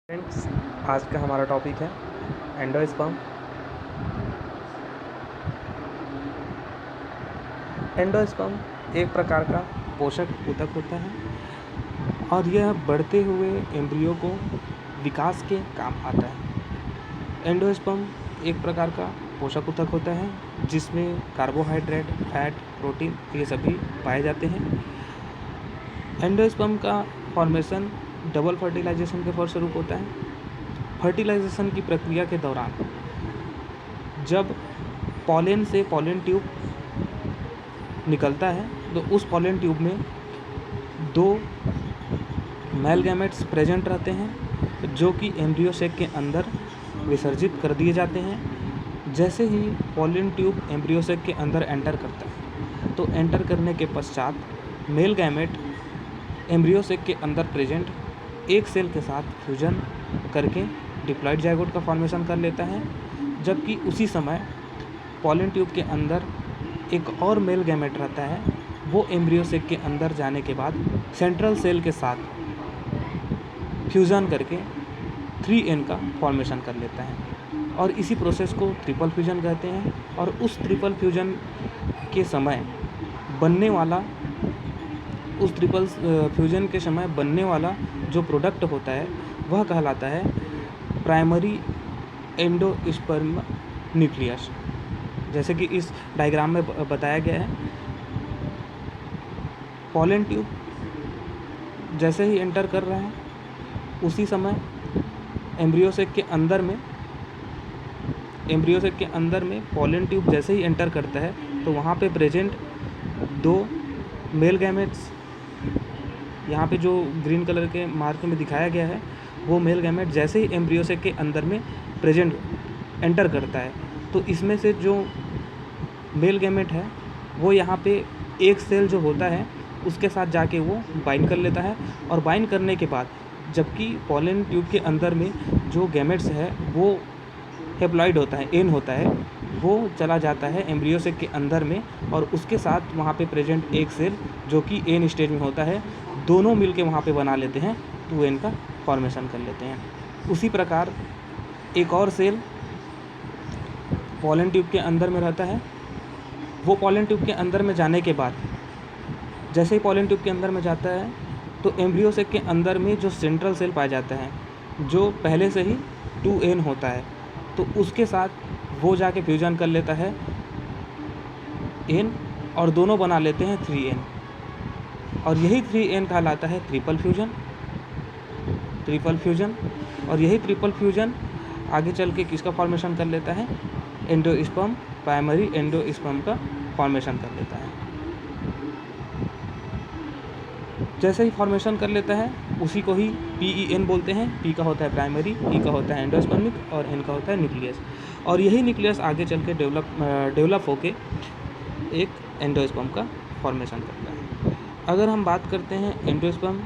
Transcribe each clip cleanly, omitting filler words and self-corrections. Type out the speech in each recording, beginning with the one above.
Friends, आज का हमारा टॉपिक है एंडोस्पर्म। एंडोस्पर्म एक प्रकार का पोषक ऊतक होता है और यह बढ़ते हुए एम्ब्रियो को विकास के काम आता है। एंडोस्पर्म एक प्रकार का पोषक ऊतक होता है जिसमें कार्बोहाइड्रेट, फैट, प्रोटीन ये सभी पाए जाते हैं। एंडोस्पर्म का फॉर्मेशन डबल फर्टिलाइजेशन के फलस्वरूप होता है। फर्टिलाइजेशन की प्रक्रिया के दौरान जब पॉलन से पॉलन ट्यूब निकलता है तो उस पॉलन ट्यूब में दो मेल गैमेट्स प्रेजेंट रहते हैं जो कि एम्ब्रियो सेक के अंदर विसर्जित कर दिए जाते हैं। जैसे ही पॉलन ट्यूब एम्ब्रियो सेक के अंदर एंटर करता है तो एंटर करने के पश्चात मेल गैमेट एम्ब्रियो सेक के अंदर प्रेजेंट एक सेल के साथ फ्यूजन करके डिप्लॉइड जाइगोट का फॉर्मेशन कर लेता है, जबकि उसी समय पॉलन ट्यूब के अंदर एक और मेल गैमेट रहता है, वो एम्ब्रियो सेक के अंदर जाने के बाद सेंट्रल सेल के साथ फ्यूज़न करके 3N का फॉर्मेशन कर लेता है और इसी प्रोसेस को ट्रिपल फ्यूजन कहते हैं। और उस ट्रिपल फ्यूजन के समय बनने वाला जो प्रोडक्ट होता है वह कहलाता है प्राइमरी एंडोस्पर्म न्यूक्लियस। जैसे कि इस डायग्राम में बताया गया है, पॉलन ट्यूब जैसे ही एंटर कर रहा है उसी समय एम्ब्रियो सेक के अंदर में पॉलन ट्यूब जैसे ही एंटर करता है तो वहाँ पे प्रेजेंट दो मेल गैमेट्स, यहाँ पे जो ग्रीन कलर के मार्क में दिखाया गया है वो मेल गैमेट जैसे ही एम्ब्रियो सेक के अंदर में प्रेजेंट एंटर करता है तो इसमें से जो मेल गैमेट है वो यहाँ पे एक सेल जो होता है उसके साथ जाके वो बाइंड कर लेता है और बाइंड करने के बाद जबकि पॉलन ट्यूब के अंदर में जो गैमेट्स है वो हेप्लॉइड होता है, एन होता है, वो चला जाता है एम्ब्रियो सेक के अंदर में और उसके साथ वहाँ पे प्रेजेंट एक सेल जो कि एन स्टेज में होता है, दोनों मिलके वहाँ पे बना लेते हैं 2N का फॉर्मेशन कर लेते हैं। उसी प्रकार एक और सेल पॉलन ट्यूब के अंदर में रहता है, वो पॉलन ट्यूब के अंदर में जाने के बाद जैसे ही पॉलन ट्यूब के अंदर में जाता है तो एम्ब्रियो सेक के अंदर में जो सेंट्रल सेल पाया जाता है जो पहले से ही 2N होता है तो उसके साथ वो जाके फ्यूजन कर लेता है N और दोनों बना लेते हैं 3N और यही 3N कहलाता है ट्रिपल फ्यूजन। और यही ट्रिपल फ्यूजन आगे चल के किसका फॉर्मेशन कर लेता है, एंडोस्पर्म, प्राइमरी एंडोस्पर्म का फॉर्मेशन कर लेता है। जैसे ही फॉर्मेशन कर लेता है उसी को ही PEN बोलते हैं। P का होता है प्राइमरी, E का होता है एंडोस्पर्मिक और N का होता है न्यूक्लियस। और यही न्यूक्लियस आगे चल के डेवलप होके एक एंडोस्पर्म का फॉर्मेशन करता है। अगर हम बात करते हैं एंडोस्पर्म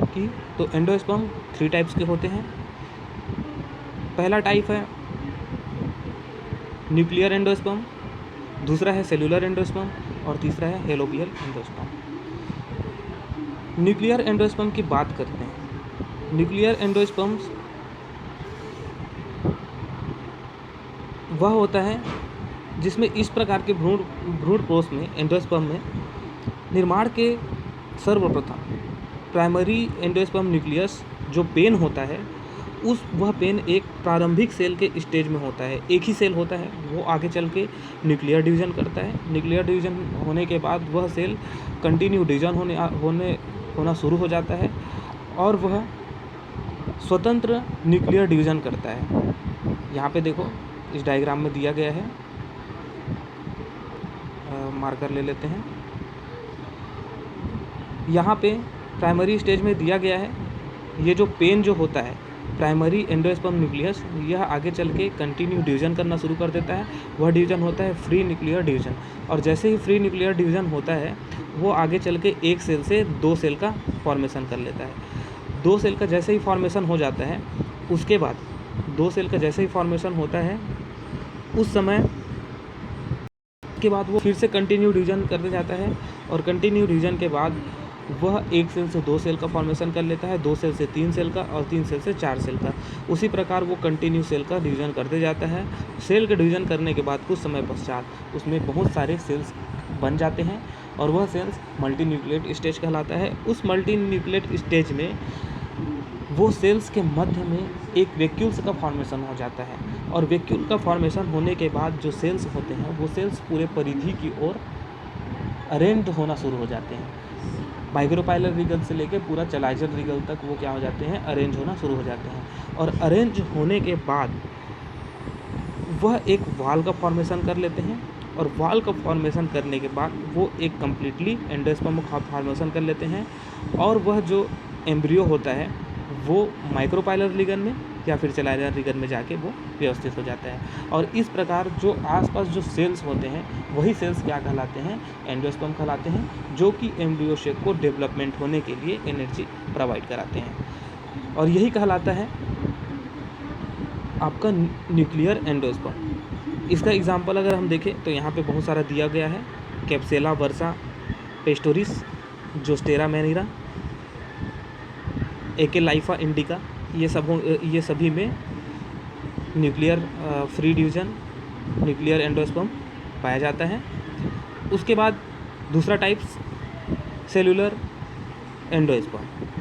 की तो एंडोस्पर्म 3 टाइप्स के होते हैं। पहला टाइप है न्यूक्लियर एंडोस्पर्म, दूसरा है सेलुलर एंडोस्पर्म और तीसरा है हेलोबियल एंडोस्पर्म। न्यूक्लियर एंडोस्पर्म की बात करते हैं। न्यूक्लियर एंडोस्पर्म्स वह होता है जिसमें इस प्रकार के भ्रूण कोश में एंडोस्पर्म में निर्माण के सर्वप्रथम प्राइमरी एंडोस्पर्म न्यूक्लियस जो पेन होता है वह पेन एक प्रारंभिक सेल के स्टेज में होता है, एक ही सेल होता है, वो आगे चल के न्यूक्लियर डिवीजन करता है। न्यूक्लियर डिवीजन होने के बाद वह सेल कंटिन्यू डिवीजन होना शुरू हो जाता है और वह स्वतंत्र न्यूक्लियर डिवीजन करता है। यहाँ पे देखो इस डायग्राम में दिया गया है, मार्कर ले लेते हैं। यहाँ पे प्राइमरी स्टेज में दिया गया है, ये जो पेन जो होता है प्राइमरी एंडोस्पर्म न्यूक्लियस, यह आगे चल के कंटिन्यू डिवीजन करना शुरू कर देता है। वह डिवीजन होता है फ्री न्यूक्लियर डिवीजन और जैसे ही फ्री न्यूक्लियर डिवीजन होता है वो आगे चल के एक सेल से 2 सेल का फॉर्मेशन कर लेता है। 2 सेल का जैसे ही फॉर्मेशन हो जाता है उसके बाद 2 सेल का जैसे ही फॉर्मेशन होता है उस समय के बाद वो फिर से कंटिन्यू डिवीजन करते जाता है और कंटिन्यू डिवीजन के बाद वह एक सेल से 2 सेल का फॉर्मेशन कर लेता है, 2 सेल से 3 सेल का और 3 सेल से 4 सेल का। उसी प्रकार वो कंटिन्यू सेल का डिवीज़न करते जाता है। सेल का डिवीज़न करने के बाद कुछ समय पश्चात उसमें बहुत सारे सेल्स बन जाते हैं और वह सेल्स मल्टी न्यूक्लिएट स्टेज कहलाता है। उस मल्टी न्यूक्लिएट स्टेज में वो सेल्स के मध्य में एक वैक्यूल्स का फॉर्मेशन हो जाता है और वैक्यूल का फॉर्मेशन होने के बाद जो सेल्स होते हैं वो सेल्स पूरे परिधि की ओर अरेंज होना शुरू हो जाते हैं। माइक्रोपाइलर रीगल से लेकर पूरा चलाइजर रीगल तक वो क्या हो जाते हैं, अरेंज होना शुरू हो जाते हैं। और अरेंज होने के बाद वह एक वाल का फॉर्मेशन कर लेते हैं और वाल का फॉर्मेशन करने के बाद वो एक कम्प्लीटली एंडोस्पर्म का फॉर्मेशन कर लेते हैं और वह जो एम्ब्रियो होता है वो माइक्रोपाइलर रीगन में या फिर चलाइजर रीगन में जाके वो व्यवस्थित हो जाता है। और इस प्रकार जो आसपास जो सेल्स होते हैं वही सेल्स क्या कहलाते हैं, एंडोस्पर्म कहलाते हैं, जो कि एम्ब्रियो शेप को डेवलपमेंट होने के लिए एनर्जी प्रोवाइड कराते हैं। और यही कहलाता है आपका न्यूक्लियर एंडोस्पर्म। इसका एग्जांपल अगर हम देखें तो यहाँ पे बहुत सारा दिया गया है, कैप्सेला वर्सा पेस्टोरिस, जोस्टेरा मैनिरा, एकेलाइफा इंडिका, ये सभी में nuclear free division nuclear endosperm पाया जाता है। उसके बाद दूसरा टाइप्स सेलुलर एंडोस्पर्म।